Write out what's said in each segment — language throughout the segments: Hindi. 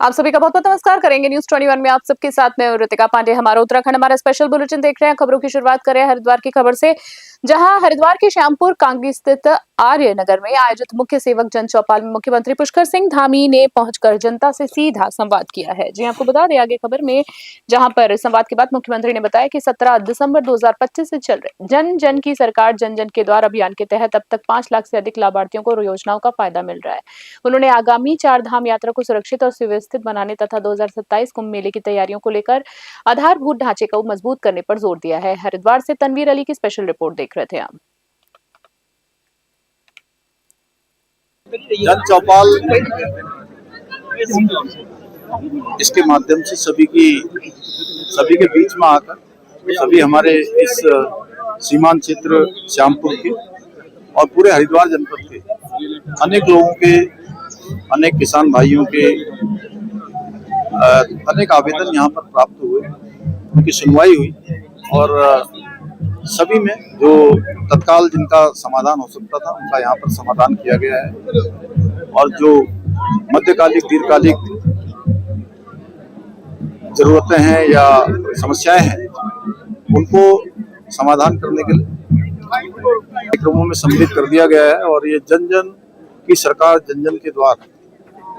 आप सभी का बहुत बहुत नमस्कार करेंगे न्यूज 21 में आप सबके साथ में ऋतिका पांडे। हमारा उत्तराखंड हमारा स्पेशल बुलेटिन देख रहे हैं। खबरों की शुरुआत करें हरिद्वार की खबर से, जहां हरिद्वार के श्यामपुर कांगी स्थित आर्य नगर में आयोजित मुख्य सेवक जन चौपाल में मुख्यमंत्री पुष्कर सिंह धामी ने पहुंचकर जनता से सीधा संवाद किया है। जी आपको बता दें आगे खबर में, जहां पर संवाद के बाद मुख्यमंत्री ने बताया कि 17 दिसंबर 2025 से चल रहे जन जन की सरकार जन जन के द्वार अभियान के तहत अब तक 5 लाख से अधिक लाभार्थियों को योजनाओं का फायदा मिल रहा है। उन्होंने आगामी 4 धाम यात्रा को सुरक्षित और सुव्यवस्थित बनाने तथा 2027 कुंभ मेले की तैयारियों को लेकर आधारभूत ढांचे को मजबूत करने पर जोर दिया है। हरिद्वार से तनवीर अली की स्पेशल रिपोर्ट देख रहे थे आप। जन चौपाल इसके माध्यम से सभी के बीच में आकर सभी हमारे इस सीमांत क्षेत्र श्यामपुर के और पूरे हरिद्वार जनपद के अनेक लोगों के, अनेक किसान भाइयों के अनेक आवेदन यहाँ पर प्राप्त हुए, उनकी सुनवाई हुई और सभी में जो तत्काल जिनका समाधान हो सकता था उनका यहाँ पर समाधान किया गया है और जो मध्यकालिक दीर्घकालिक जरूरतें हैं या समस्याएं हैं उनको समाधान करने के लिए कार्यक्रमों में सम्मिलित कर दिया गया है। और ये जन जन की सरकार जन जन के द्वार,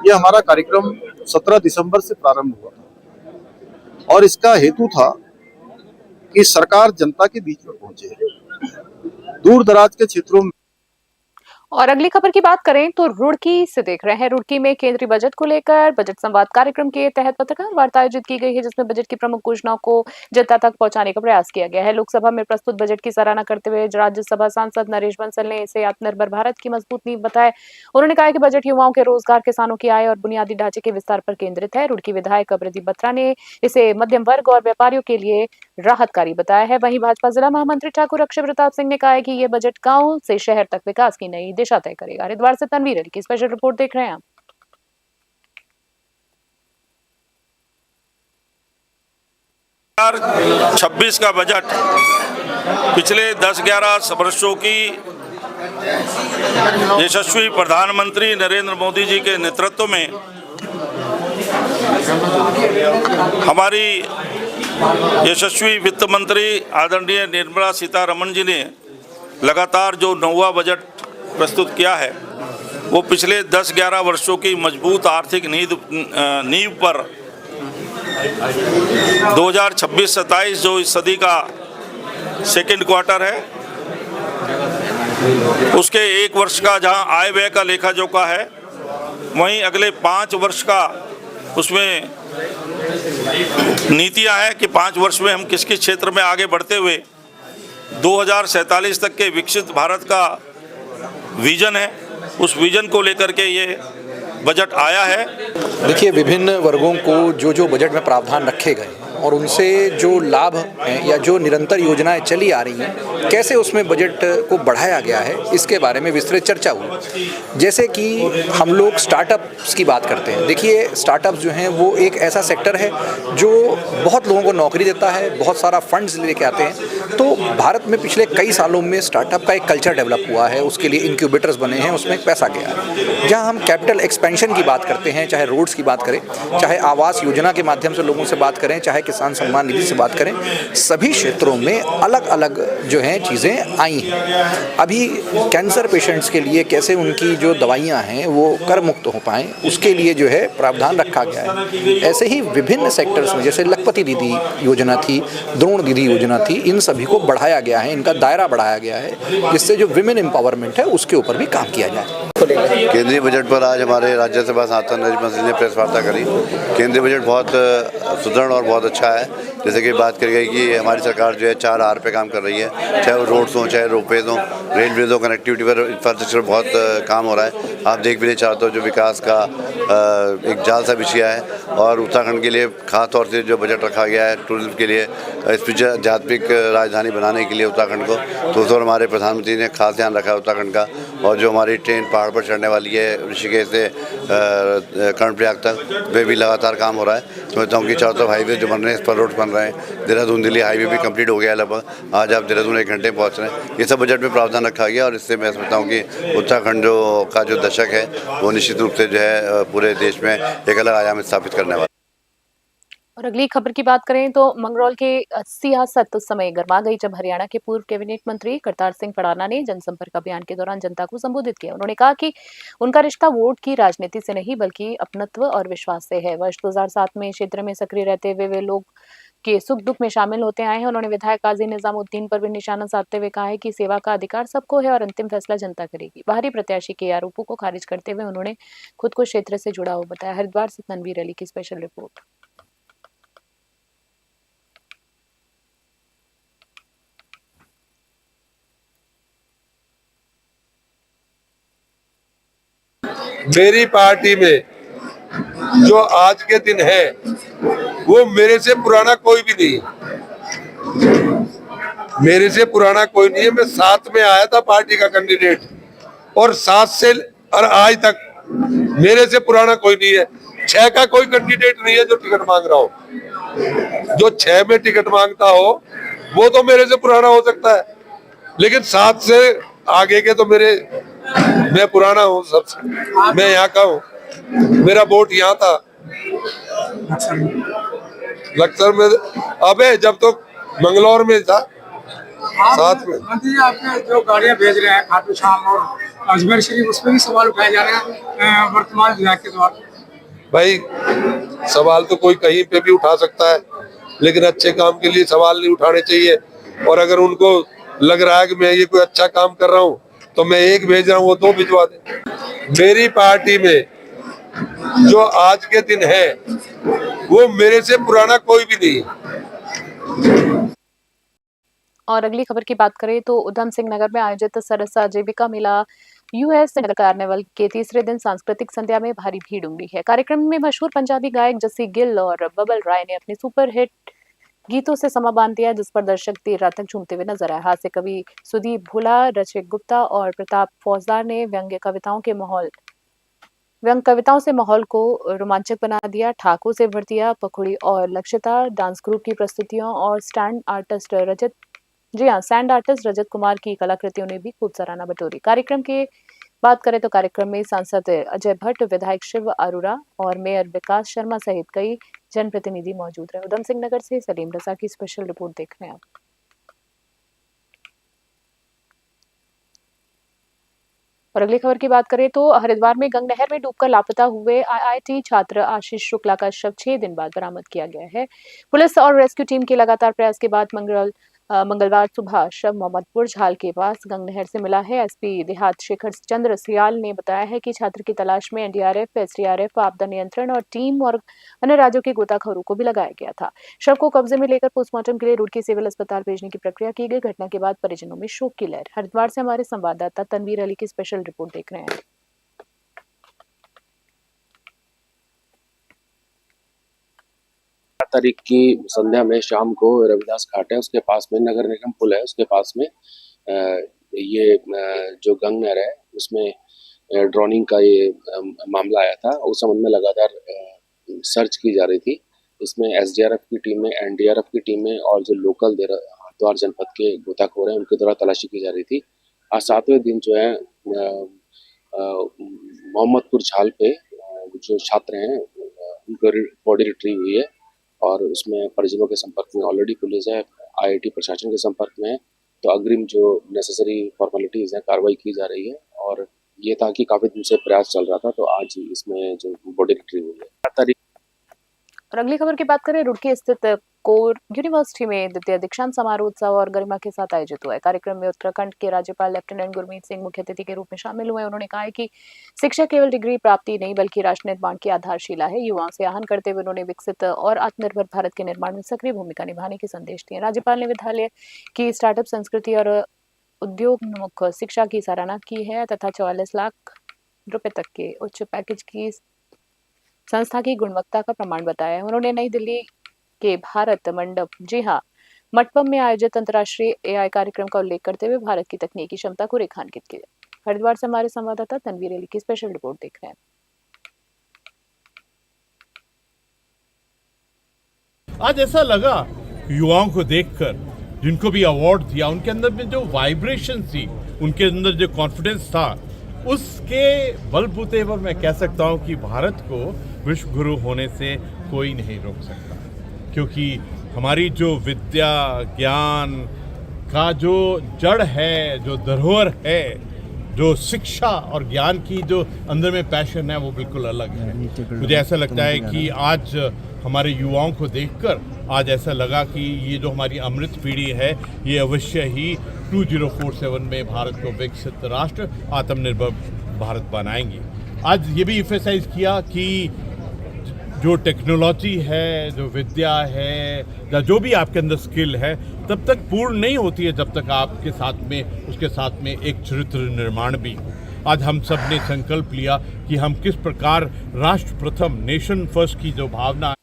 ये हमारा कार्यक्रम 17 दिसंबर से प्रारंभ हुआ था और इसका हेतु था कि सरकार जनता के बीच में पहुंचे, दूर दराज के क्षेत्रों में। और अगली खबर की बात करें तो रुड़की से देख रहे हैं। रुड़की में केंद्रीय बजट को लेकर बजट संवाद कार्यक्रम के तहत पत्रकार वार्ता आयोजित की गई है, जिसमें बजट की प्रमुख घोषणाओं को जनता तक पहुंचाने का प्रयास किया गया है। लोकसभा में प्रस्तुत बजट की सराहना करते हुए राज्यसभा सांसद नरेश बंसल ने इसे आत्मनिर्भर भारत की मजबूत नींव बताया। उन्होंने कहा कि बजट युवाओं के रोजगार, किसानों की आय और बुनियादी ढांचे के विस्तार पर केंद्रित है। रुड़की विधायक अमृति बत्रा ने इसे मध्यम वर्ग और व्यापारियों के लिए राहतकारी बताया है। वहीं भाजपा जिला महामंत्री ठाकुर अक्षय प्रताप सिंह ने कहा है कि यह बजट गांव से शहर तक विकास की नई दिशा तय करेगा। हरिद्वार से तनवीर अली की स्पेशल रिपोर्ट देख रहे हैं आप। 2026 का बजट पिछले 10-11 वर्षों की यशस्वी प्रधानमंत्री नरेंद्र मोदी जी के नेतृत्व में हमारी यशस्वी वित्त मंत्री आदरणीय निर्मला सीतारमण जी ने लगातार जो 9वां बजट प्रस्तुत किया है, वो पिछले 10-11 वर्षों की मजबूत आर्थिक नींव पर 2026-27 जो इस सदी का सेकेंड क्वार्टर है, उसके 1 वर्ष का जहां आय व्यय का लेखा जोखा है, वहीं अगले 5 वर्ष का उसमें नीतियां हैं कि 5 वर्ष में हम किस किस क्षेत्र में आगे बढ़ते हुए 2047 तक के विकसित भारत का विजन है, उस विजन को लेकर के ये बजट आया है। देखिए, विभिन्न वर्गों को जो बजट में प्रावधान रखे गए और उनसे जो लाभ हैं या जो निरंतर योजनाएं चली आ रही हैं, कैसे उसमें बजट को बढ़ाया गया है, इसके बारे में विस्तृत चर्चा हुई। जैसे कि हम लोग स्टार्टअप्स की बात करते हैं। देखिए, स्टार्टअप्स जो हैं वो एक ऐसा सेक्टर है जो बहुत लोगों को नौकरी देता है, बहुत सारा फंड्स लेके आते हैं। तो भारत में पिछले कई सालों में स्टार्टअप का एक कल्चर डेवलप हुआ है, उसके लिए इंक्यूबेटर्स बने हैं, उसमें एक पैसा गया है। जहाँ हम कैपिटल एक्सपेंशन की बात करते हैं, चाहे रोड्स की बात करें, चाहे आवास योजना के माध्यम से लोगों से बात करें, चाहे किसान सम्मान निधि से बात करें, सभी क्षेत्रों में अलग अलग जो हैं चीज़ें आई हैं। अभी कैंसर पेशेंट्स के लिए कैसे उनकी जो दवाइयाँ हैं वो कर मुक्त हो पाएँ, उसके लिए जो है प्रावधान रखा गया है। ऐसे ही विभिन्न सेक्टर्स में, जैसे लखपति दीदी योजना थी, द्रोण दीदी योजना थी, इन सभी को बढ़ाया गया है, इनका दायरा बढ़ाया गया है, जिससे जो विमेन एम्पावरमेंट है उसके ऊपर भी काम किया जाए। केंद्रीय बजट पर आज हमारे राज्यसभा सांसद नरेश बंसल ने प्रेस वार्ता करी। केंद्रीय बजट बहुत सुदृढ़ और बहुत अच्छा है। जैसे कि बात करी गई कि हमारी सरकार जो है 4 आर पे काम कर रही है, चाहे वो रोड्स हों, चाहे रोपवेज हों, रेलवेज हो, कनेक्टिविटी पर इंफ्रास्ट्रक्चर बहुत काम हो रहा है। आप देख भी नहीं चाहते हो, जो विकास का एक जाल सा बिछिया है और उत्तराखंड के लिए खास तौर से जो बजट रखा गया है टूरिज्म के लिए, स्पिरिचुअल आध्यात्मिक राजधानी बनाने के लिए उत्तराखंड को, तो उस पर हमारे प्रधानमंत्री ने खास ध्यान रखा है उत्तराखंड का। और जो हमारी ट्रेन पहाड़ पर चढ़ने वाली है ऋषिकेश से कर्णप्रयाग तक, वे भी लगातार काम हो रहा है। समझता हूँ कि चारों तरफ हाईवे जो बन रहे हैं, इस पर रोड बन रहे हैं। देहरादून दिल्ली हाईवे भी कंप्लीट हो गया है लगभग, आज आप देहरादून 1 घंटे में पहुँच रहे हैं। ये सब बजट में प्रावधान रखा गया और इससे मैं समझता हूँ कि उत्तराखंड का जो दशक है वो निश्चित रूप से जो है पूरे देश में एक अलग आयाम स्थापित करने वाला। और अगली खबर की बात करें तो मंगरौल के सियासत उस समय गर्मा गई जब हरियाणा के पूर्व कैबिनेट मंत्री करतार सिंह पड़ाना ने जनसंपर्क अभियान के दौरान जनता को संबोधित किया। उन्होंने कहा कि उनका रिश्ता वोट की राजनीति से नहीं बल्कि अपनत्व और विश्वास से है। वर्ष 2007 में क्षेत्र में सक्रिय रहते हुए वे लोग के सुख दुख में शामिल होते आए हैं। उन्होंने विधायक काजी निजामुद्दीन पर भी निशाना साधते हुए कहा है कि सेवा का अधिकार सबको है और अंतिम फैसला जनता करेगी। बाहरी प्रत्याशी के आरोपों को खारिज करते हुए उन्होंने खुद को क्षेत्र से जुड़ा हुआ बताया। हरिद्वार से तनवीर अली की स्पेशल रिपोर्ट। मेरी पार्टी में जो आज के दिन है वो मेरे से पुराना कोई भी नहीं है। मेरे से पुराना कोई नहीं है। मैं 7 में आया था पार्टी का कैंडिडेट और 7 से और आज तक मेरे से पुराना कोई नहीं है। 6 का कोई कैंडिडेट नहीं है जो टिकट मांग रहा हो। जो 6 में टिकट मांगता हो वो तो मेरे से पुराना हो सकता है, लेकिन 7 से आगे के तो मैं पुराना हूँ सबसे। मैं यहाँ का हूँ, मेरा वोट यहाँ था लक्सर में। अबे जब तो मंगलौर में था साथ में। मंत्री जी, आपने जो गाड़ियाँ भेज रहे हैं खाटू श्याम और अजमेर शरीफ, उस पर भी सवाल उठाए जा रहे हैं वर्तमान विधायक के द्वारा। भाई सवाल तो कोई कहीं पे भी उठा सकता है, लेकिन अच्छे काम के लिए सवाल नहीं उठाने चाहिए। और अगर उनको लग रहा है कि मैं ये कोई अच्छा काम कर रहा हूँ तो मैं 1 भेज रहा हूँ, वो 2 भिजवा दे। मेरी पार्टी में जो आज के दिन है वो मेरे से पुराना कोई भी नहीं है। और अगली खबर की बात करें तो उधम सिंह नगर में आयोजित सरस आजीविका मेला यूएस कार्निवल के तीसरे दिन सांस्कृतिक संध्या में भारी भीड़ उमड़ी है। कार्यक्रम में मशहूर पंजाबी गायक जस्सी गिल और बबल राय ने अपने सुपर हिट गीतों से समा बांध दिया, जिस पर दर्शक देर रात तक झूमते हुए नजर आए। हास्य कवि सुदीप भोला, रचिक गुप्ता और प्रताप फौजदार ने व्यंग कविताओं से माहौल को रोमांचक बना दिया। ठाकुर से भरतिया पखुड़ी और लक्षिता डांस ग्रुप की प्रस्तुतियों और स्टैंड आर्टिस्ट रजत कुमार की कलाकृतियों ने भी खूब सराहना बटोरी। कार्यक्रम के बात करें तो कार्यक्रम में सांसद अजय भट्ट, विधायक शिव अरोरा और मेयर विकास शर्मा सहित कई जनप्रतिनिधि मौजूद रहे। उधम सिंह नगर से सलीम रजा की स्पेशल रिपोर्ट देख रहे हैं आप। और अगली खबर की बात करें तो हरिद्वार में गंग नहर में डूबकर लापता हुए आईआईटी छात्र आशीष शुक्ला का शव 6 दिन बाद बरामद किया गया है। पुलिस और रेस्क्यू टीम के लगातार प्रयास के बाद मंगलवार सुबह शव मोहम्मदपुर झाल के पास गंग नहर से मिला है। एसपी देहात शेखर चंद्र सियाल ने बताया है कि छात्र की तलाश में एनडीआरएफ, एसडीआरएफ, आपदा नियंत्रण और टीम और अन्य राज्यों के गोताखोरों को भी लगाया गया था। शव को कब्जे में लेकर पोस्टमार्टम के लिए रुड़की सिविल अस्पताल भेजने की प्रक्रिया की गई। घटना के बाद परिजनों में शोक की लहर। हरिद्वार से हमारे संवाददाता तनवीर अली की स्पेशल रिपोर्ट देख रहे हैं। 4 तारीख की संध्या में शाम को रविदास घाट है, उसके पास में नगर निगम पुल है, उसके पास में ये जो गंग नहर है उसमें ड्रोनिंग का ये मामला आया था। उस संबंध में लगातार सर्च की जा रही थी। इसमें एसडीआरएफ की टीमें, एनडीआरएफ की टीमें और जो लोकल हरिद्वार जनपद के गोताखोर हैं उनके द्वारा तलाशी की जा रही थी। आज 7वें दिन जो है मोहम्मदपुर झाल पे जो छात्र हैं उनको बॉडी रिट्रीव हुई है और उसमें परिजनों के संपर्क में ऑलरेडी पुलिस है, आईआईटी प्रशासन के संपर्क में है। तो अग्रिम जो नेसेसरी फॉर्मेलिटीज़ हैं कार्रवाई की जा रही है और ये था कि काफ़ी दिन से प्रयास चल रहा था, तो आज इसमें जो बॉडी रिट्रीव हुई है। और अगली खबर की बात करें, रुड़की स्थित कोर यूनिवर्सिटी में द्वितीय दीक्षांत समारोह उत्सव और गरिमा के साथ आयोजित हुआ है। कार्यक्रम में उत्तराखंड के राज्यपाल लेफ्टिनेंट गुरमीत सिंह मुख्य अतिथि के रूप में शामिल हुए। उन्होंने कहा है कि शिक्षा केवल डिग्री प्राप्ति नहीं बल्कि राष्ट्र निर्माण की आधारशिला है। युवाओं से आह्वान करते हुए उन्होंने विकसित और आत्मनिर्भर भारत के निर्माण में सक्रिय भूमिका निभाने के संदेश दिए। राज्यपाल ने विद्यालय की स्टार्टअप संस्कृति और उद्योगोन्मुख शिक्षा की सराहना की है तथा 44 लाख रुपए तक के उच्च पैकेज की संस्था की गुणवत्ता का प्रमाण बताया है। उन्होंने नई दिल्ली के भारत मंडपम में आयोजित अंतर्राष्ट्रीय एआई कार्यक्रम का उल्लेख करते हुए भारत की तकनीकी क्षमता को रेखांकित किया। हरिद्वार से हमारे संवाददाता तनवीर अली की स्पेशल रिपोर्ट देख रहे हैं। आज ऐसा लगा युवाओं को देखकर, जिनको भी अवार्ड दिया, उनके अंदर में जो वाइब्रेशन थी, उनके अंदर जो कॉन्फिडेंस था, उसके बलबूते पर मैं कह सकता हूं कि भारत को विश्व गुरु होने से कोई नहीं रोक सकता, क्योंकि हमारी जो विद्या ज्ञान का जो जड़ है, जो धरोहर है, जो शिक्षा और ज्ञान की जो अंदर में पैशन है, वो बिल्कुल अलग है। मुझे ऐसा लगता है कि आज हमारे युवाओं को देखकर आज ऐसा लगा कि ये जो हमारी अमृत पीढ़ी है, ये अवश्य ही 2047 में भारत को विकसित राष्ट्र, आत्मनिर्भर भारत बनाएंगी। आज ये भी एम्फसाइज किया कि जो टेक्नोलॉजी है, जो विद्या है, या जो भी आपके अंदर स्किल है, तब तक पूर्ण नहीं होती है जब तक आपके साथ में, उसके साथ में एक चरित्र निर्माण भी। आज हम सब ने संकल्प लिया कि हम किस प्रकार राष्ट्र प्रथम, नेशन फर्स्ट की जो भावना।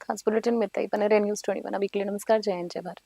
खास बुलेटिन में इतना ही। बने रहिए न्यूज़ 21 अभी के लिए। नमस्कार, जय हिंद, जय भारत।